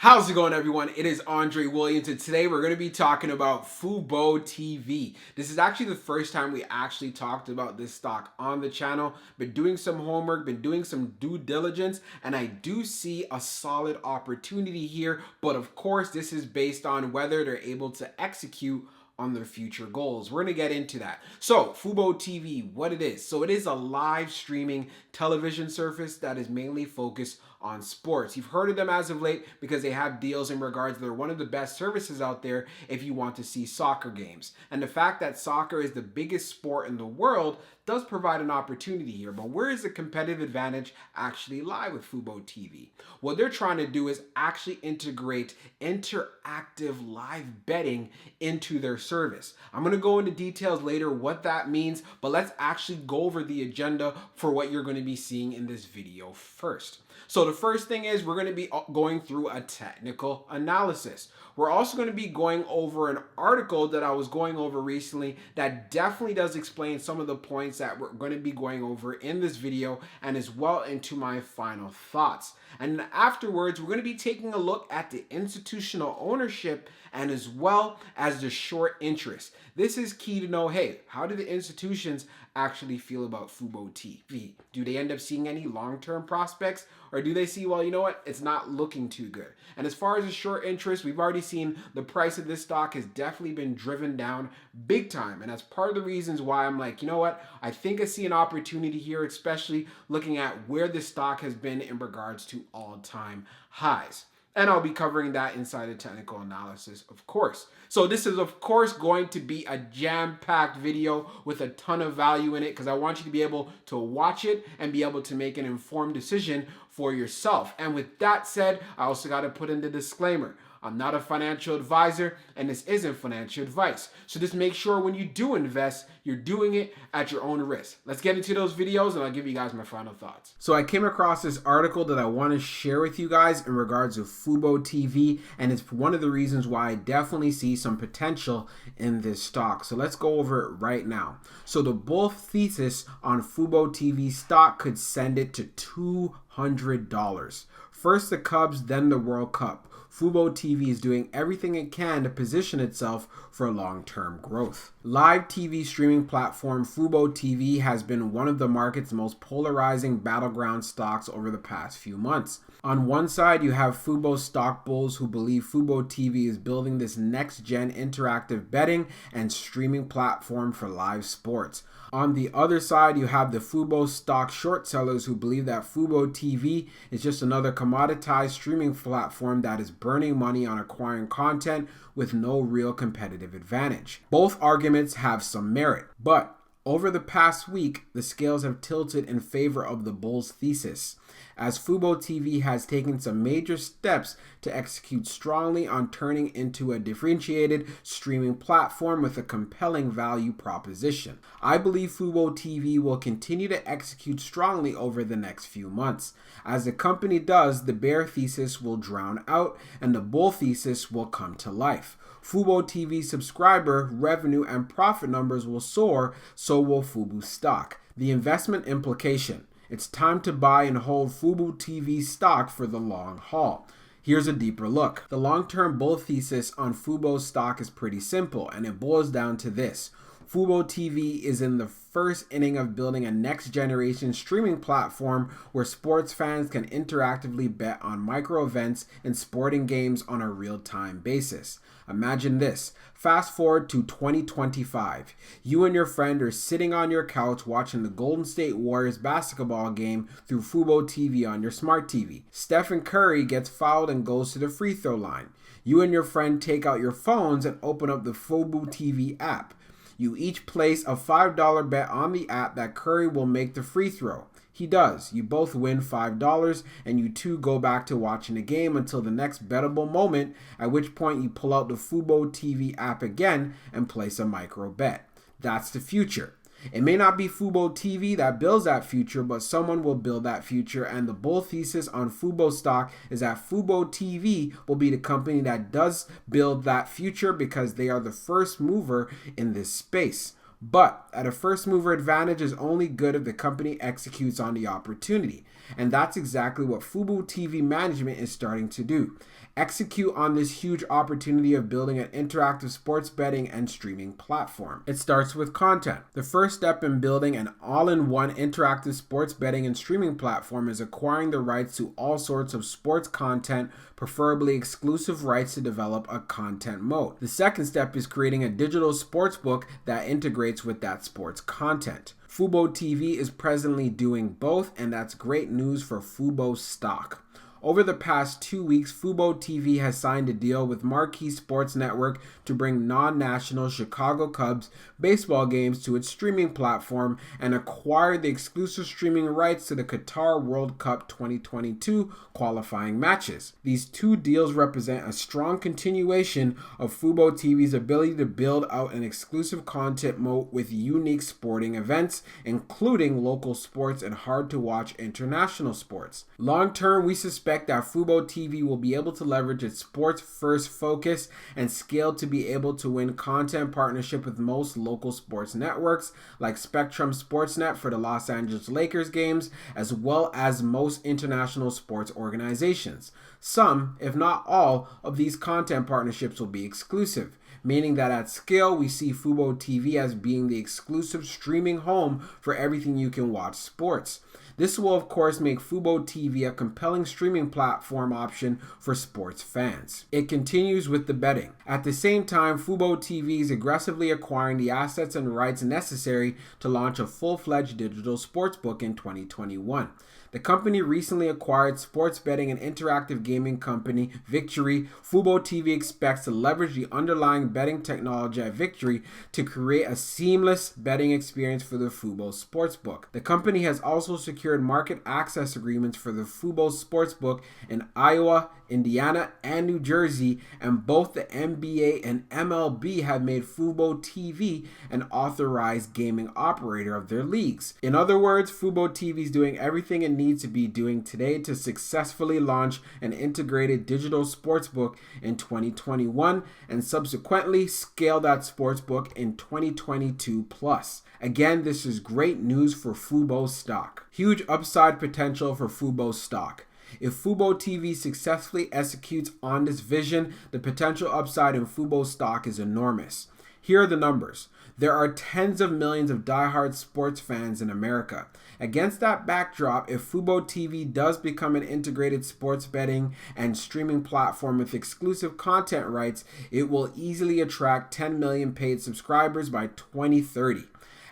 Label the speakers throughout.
Speaker 1: How's it going, everyone? It is Andre Williams, and today we're going to be talking about FuboTV. This is actually the first time we actually talked about this stock on the channel. Been doing some homework, been doing some due diligence, and I do see a solid opportunity here. But of course, this is based on whether they're able to execute on their future goals. We're going to get into that. So, FuboTV, what it is. So, it is a live streaming television service that is mainly focused on sports. You've heard of them as of late because they have deals in regards. They're one of the best services out there if you want to see soccer games. And the fact that soccer is the biggest sport in the world does provide an opportunity here. But where is the competitive advantage actually lie with FuboTV? What they're trying to do is actually integrate interactive live betting into their service. I'm going to go into details later what that means, but let's actually go over the agenda for what you're going to be seeing in this video first. So the first thing is we're going to be going through a technical analysis. We're also going to be going over an article that I was going over recently that definitely does explain some of the points that we're going to be going over in this video and as well into my final thoughts. And afterwards, we're going to be taking a look at the institutional ownership and as well as the short interest. This is key to know, hey, how do the institutions actually feel about FuboTV? Do they end up seeing any long-term prospects? Or do they see, well, you know what, it's not looking too good? And as far as the short interest, we've already seen the price of this stock has definitely been driven down big time. And that's part of the reasons why I'm like, you know what, I think I see an opportunity here, especially looking at where this stock has been in regards to all-time highs. And I'll be covering that inside the technical analysis, of course. So this is, of course, going to be a jam-packed video with a ton of value in it because I want you to be able to watch it and be able to make an informed decision for yourself. And with that said, I also got to put in the disclaimer. I'm not a financial advisor, and this isn't financial advice. So just make sure when you do invest, you're doing it at your own risk. Let's get into those videos, and I'll give you guys my final thoughts. So I came across this article that I want to share with you guys in regards to FuboTV, and it's one of the reasons why I definitely see some potential in this stock. So let's go over it right now. So the bull thesis on FuboTV stock could send it to $200. First the Cubs, then the World Cup. FuboTV is doing everything it can to position itself for long-term growth. Live TV streaming platform FuboTV has been one of the market's most polarizing battleground stocks over the past few months. On one side, you have Fubo stock bulls who believe FuboTV is building this next-gen interactive betting and streaming platform for live sports. On the other side, you have the Fubo stock short sellers who believe that FuboTV is just another commoditized streaming platform that is burning money on acquiring content with no real competitive advantage. Both arguments have some merit, but over the past week, the scales have tilted in favor of the bull's thesis, as FuboTV has taken some major steps to execute strongly on turning into a differentiated streaming platform with a compelling value proposition. I believe FuboTV will continue to execute strongly over the next few months. As the company does, the bear thesis will drown out and the bull thesis will come to life. FuboTV subscriber, revenue, and profit numbers will soar, so will Fubo stock. The investment implication. It's time to buy and hold FuboTV stock for the long haul. Here's a deeper look. The long-term bull thesis on Fubo stock is pretty simple, and it boils down to this. FuboTV is in the first inning of building a next-generation streaming platform where sports fans can interactively bet on micro events and sporting games on a real-time basis. Imagine this. Fast forward to 2025. You and your friend are sitting on your couch watching the Golden State Warriors basketball game through FuboTV on your smart TV. Stephen Curry gets fouled and goes to the free throw line. You and your friend take out your phones and open up the FuboTV app. You each place a $5 bet on the app that Curry will make the free throw. He does. You both win $5 and you two go back to watching the game until the next bettable moment, at which point you pull out the FuboTV app again and place a micro bet. That's the future. It may not be FuboTV that builds that future, but someone will build that future, and the bull thesis on Fubo stock is that FuboTV will be the company that does build that future because they are the first mover in this space. But at a first mover advantage is only good if the company executes on the opportunity. And that's exactly what FuboTV management is starting to do. execute on this huge opportunity of building an interactive sports betting and streaming platform? It starts with content. The first step in building an all-in-one interactive sports betting and streaming platform is acquiring the rights to all sorts of sports content, preferably exclusive rights to develop a content mode. The second step is creating a digital sportsbook that integrates with that sports content. FuboTV is presently doing both, and that's great news for Fubo stock. Over the past 2 weeks, FuboTV has signed a deal with Marquee Sports Network to bring non-national Chicago Cubs baseball games to its streaming platform and acquire the exclusive streaming rights to the Qatar World Cup 2022 qualifying matches. These two deals represent a strong continuation of FuboTV's ability to build out an exclusive content moat with unique sporting events, including local sports and hard-to-watch international sports. Long-term, we suspect that FuboTV will be able to leverage its sports-first focus and scale to be able to win content partnership with most local sports networks like Spectrum Sportsnet for the Los Angeles Lakers games, as well as most international sports organizations. Some, if not all, of these content partnerships will be exclusive, meaning that at scale we see FuboTV as being the exclusive streaming home for everything you can watch sports. This will of course make FuboTV a compelling streaming platform option for sports fans. It continues with the betting. At the same time, FuboTV is aggressively acquiring the assets and rights necessary to launch a full-fledged digital sportsbook in 2021. The company recently acquired sports betting and interactive gaming company Victory. FuboTV expects to leverage the underlying betting technology at Victory to create a seamless betting experience for the Fubo Sportsbook. The company has also secured market access agreements for the Fubo Sportsbook in Iowa, Indiana, and New Jersey, and both the NBA and MLB have made FuboTV an authorized gaming operator of their leagues. In other words, FuboTV is doing everything it needs to be doing today to successfully launch an integrated digital sportsbook in 2021 and subsequently scale that sportsbook in 2022 plus. Again, this is great news for Fubo stock. Huge upside potential for Fubo stock. If FuboTV successfully executes on this vision, the potential upside in Fubo stock is enormous. Here are the numbers. There are tens of millions of diehard sports fans in America. Against that backdrop, if FuboTV does become an integrated sports betting and streaming platform with exclusive content rights, it will easily attract 10 million paid subscribers by 2030.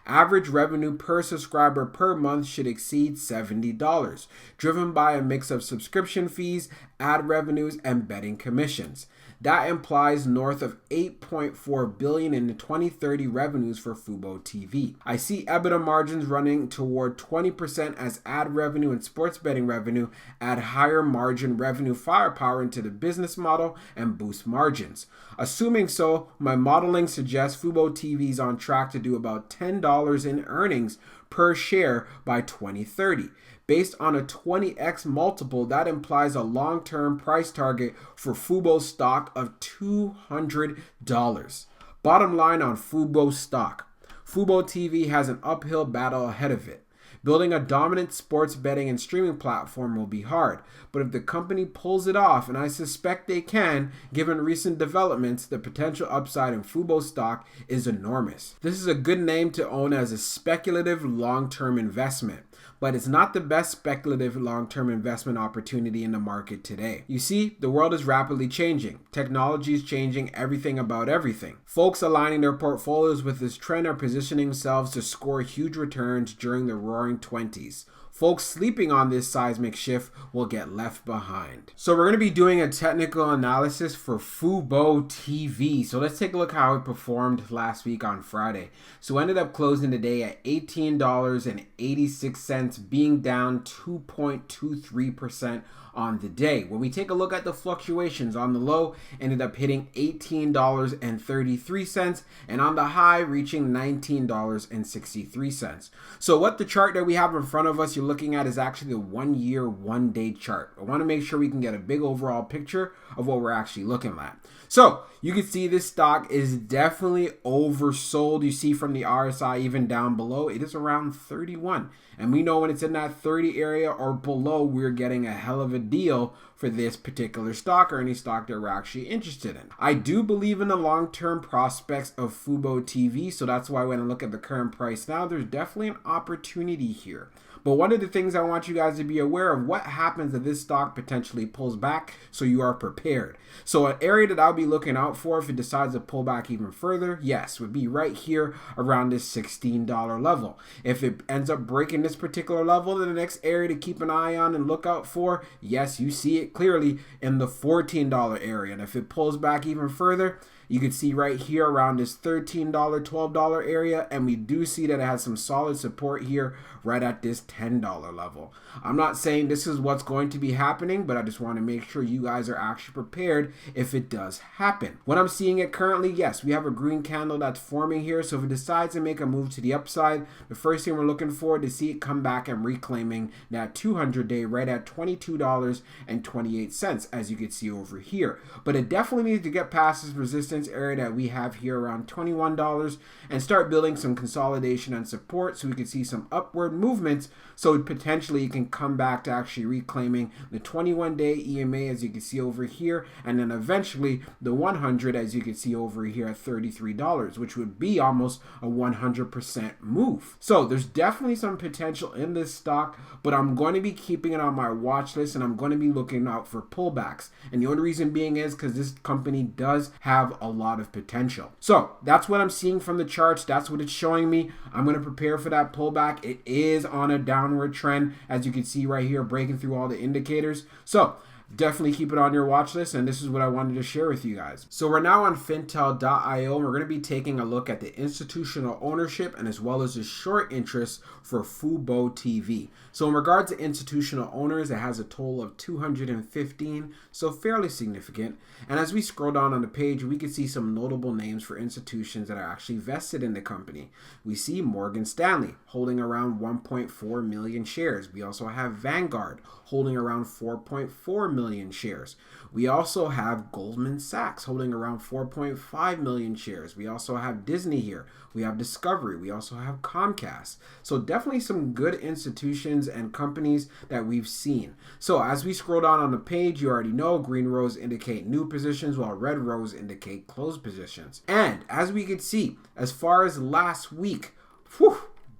Speaker 1: Average revenue per subscriber per month should exceed $70, driven by a mix of subscription fees, ad revenues, and betting commissions. That implies north of $8.4 billion in the 2030 revenues for FuboTV. I see EBITDA margins running toward 20% as ad revenue and sports betting revenue add higher margin revenue firepower into the business model and boost margins. Assuming so, my modeling suggests FuboTV is on track to do about $10 in earnings per share by 2030. Based on a 20x multiple, that implies a long-term price target for Fubo stock of $200. Bottom line on Fubo stock. FuboTV has an uphill battle ahead of it. Building a dominant sports betting and streaming platform will be hard, but if the company pulls it off, and I suspect they can, given recent developments, the potential upside in Fubo stock is enormous. This is a good name to own as a speculative long-term investment, but it's not the best speculative long-term investment opportunity in the market today. You see, the world is rapidly changing. Technology is changing everything about everything. Folks aligning their portfolios with this trend are positioning themselves to score huge returns during the roaring 20s. Folks sleeping on this seismic shift will get left behind. So we're going to be doing a technical analysis for FuboTV. So let's take a look how it performed last week on Friday. So ended up closing the day at $18.86, being down 2.23% on the day. When we take a look at the fluctuations, on the low ended up hitting $18.33 and on the high reaching $19.63. So what the chart that we have in front of us you're looking at is actually the 1 year, 1 day chart. I want to make sure we can get a big overall picture of what we're actually looking at. So you can see this stock is definitely oversold. You see from the RSI even down below, it is around 31. And we know when it's in that 30 area or below, we're getting a hell of a good deal for this particular stock or any stock that we're actually interested in. I do believe in the long-term prospects of FuboTV, so that's why when I look at the current price now, there's definitely an opportunity here. But one of the things I want you guys to be aware of, what happens if this stock potentially pulls back, so you are prepared. So an area that I'll be looking out for if it decides to pull back even further, yes, would be right here around this $16 level. If it ends up breaking this particular level, then the next area to keep an eye on and look out for, yes, you see it clearly in the $14 area. And if it pulls back even further, you can see right here around this $13, $12 area, and we do see that it has some solid support here right at this $10 level. I'm not saying this is what's going to be happening, but I just want to make sure you guys are actually prepared if it does happen. When I'm seeing it currently, yes, we have a green candle that's forming here, so if it decides to make a move to the upside, the first thing we're looking for is to see it come back and reclaiming that 200-day right at $22.28, as you can see over here. But it definitely needs to get past this resistance area that we have here around $21 and start building some consolidation and support so we can see some upward movements, so potentially you can come back to actually reclaiming the 21-day EMA, as you can see over here, and then eventually the 100, as you can see over here at $33, which would be almost a 100% move. So there's definitely some potential in this stock, but I'm going to be keeping it on my watch list and I'm going to be looking out for pullbacks. And the only reason being is because this company does have a lot of potential. So that's what I'm seeing from the charts. That's what it's showing me. I'm going to prepare for that pullback. It is on a downward trend, as you can see right here, breaking through all the indicators. So definitely keep it on your watch list, and this is what I wanted to share with you guys. So we're now on fintel.io, and we're going to be taking a look at the institutional ownership and as well as the short interest for FuboTV. So in regards to institutional owners, it has a total of 215, so fairly significant. And as we scroll down on the page, we can see some notable names for institutions that are actually vested in the company. We see Morgan Stanley holding around 1.4 million shares. We also have Vanguard holding around 4.4 million shares. We also have Goldman Sachs holding around 4.5 million shares. We also have Disney here. We have Discovery. We also have Comcast. So definitely some good institutions and companies that we've seen. So as we scroll down on the page, you already know green rows indicate new positions while red rows indicate closed positions. And as we can see, as far as last week,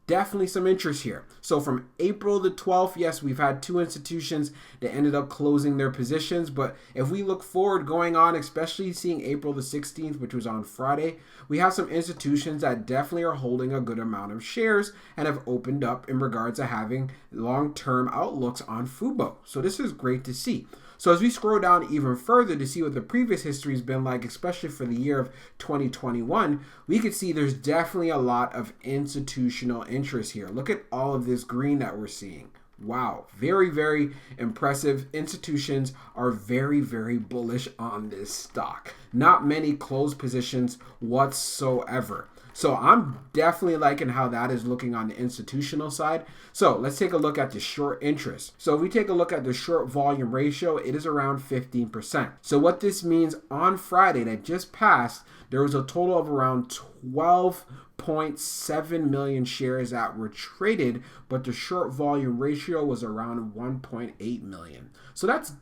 Speaker 1: definitely some interest here. So from April the 12th, yes, we've had two institutions that ended up closing their positions. But if we look forward going on, especially seeing April the 16th, which was on Friday, we have some institutions that definitely are holding a good amount of shares and have opened up in regards to having long-term outlooks on Fubo. So this is great to see. So as we scroll down even further to see what the previous history has been like, especially for the year of 2021, we can see there's definitely a lot of institutional interest here. Look at all of this green that we're seeing. Wow, very, very impressive. Institutions are very, very bullish on this stock. Not many closed positions whatsoever. So I'm definitely liking how that is looking on the institutional side. So let's take a look at the short interest. So if we take a look at the short volume ratio, it is around 15%. So what this means, on Friday that just passed, there was a total of around 12.7 million shares that were traded, but the short volume ratio was around 1.8 million. So that's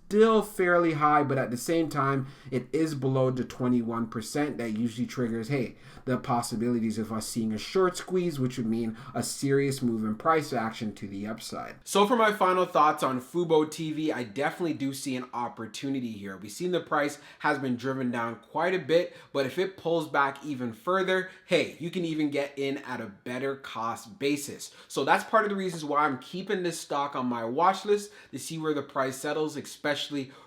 Speaker 1: still fairly high, but at the same time, it is below the 21% that usually triggers, hey, the possibilities of us seeing a short squeeze, which would mean a serious move in price action to the upside. So for my final thoughts on FuboTV, I definitely do see an opportunity here. We've seen the price has been driven down quite a bit, but if it pulls back even further, hey, you can even get in at a better cost basis. So that's part of the reasons why I'm keeping this stock on my watch list to see where the price settles, especially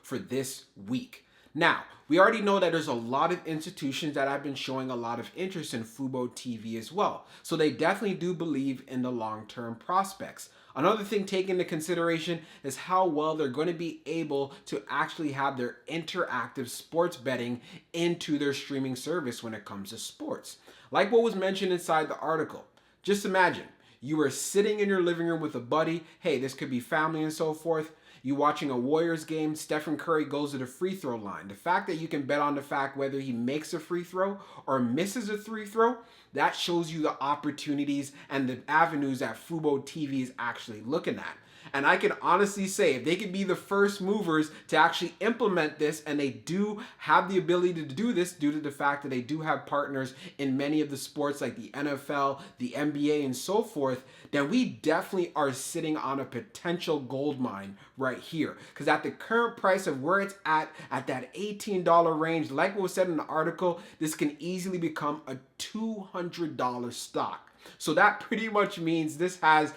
Speaker 1: for this week. Now, we already know that there's a lot of institutions that have been showing a lot of interest in FuboTV as well. So they definitely do believe in the long-term prospects. Another thing taken into consideration is how well they're going to be able to actually have their interactive sports betting into their streaming service when it comes to sports. Like what was mentioned inside the article. Just imagine, you were sitting in your living room with a buddy. Hey, this could be family and so forth. You watching a Warriors game, Stephen Curry goes to the free throw line. The fact that you can bet on the fact whether he makes a free throw or misses a free throw, that shows you the opportunities and the avenues that FuboTV is actually looking at. And I can honestly say if they could be the first movers to actually implement this, and they do have the ability to do this due to the fact that they do have partners in many of the sports like the NFL, the NBA, and so forth, then we definitely are sitting on a potential gold mine right here. Because at the current price of where it's at that $18 range, like what was said in the article, this can easily become a $200 stock. So that pretty much means this has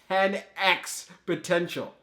Speaker 1: 10x potential.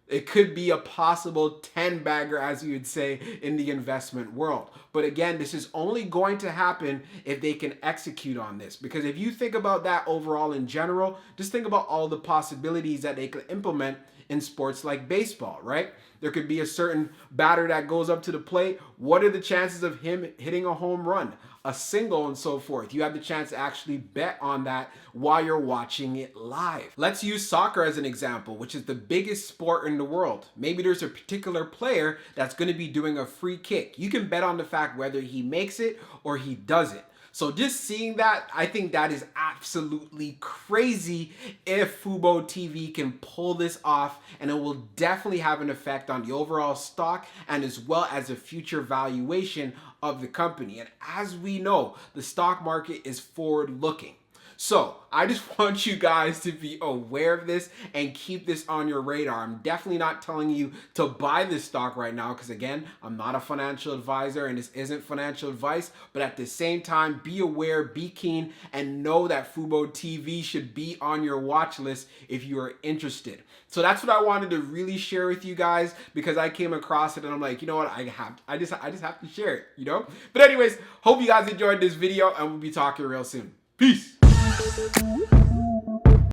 Speaker 1: It could be a possible 10 bagger, as you would say, in the investment world. But again, this is only going to happen if they can execute on this. Because if you think about that overall in general, just think about all the possibilities that they could implement in sports like baseball, right? There could be a certain batter that goes up to the plate. What are the chances of him hitting a home run, a single, and so forth? You have the chance to actually bet on that while you're watching it live. Let's use soccer as an example, which is the biggest sport in the world. Maybe there's a particular player that's going to be doing a free kick. You can bet on the fact whether he makes it or he doesn't. So just seeing that, I think that is absolutely crazy if FuboTV can pull this off, and it will definitely have an effect on the overall stock and as well as the future valuation of the company. And as we know, the stock market is forward-looking. So I just want you guys to be aware of this and keep this on your radar. I'm definitely not telling you to buy this stock right now because, again, I'm not a financial advisor and this isn't financial advice. But at the same time, be aware, be keen, and know that FuboTV should be on your watch list if you are interested. So that's what I wanted to really share with you guys because I came across it and I'm like, you know what, I just have to share it, you know? But anyways, hope you guys enjoyed this video and we'll be talking real soon. Peace.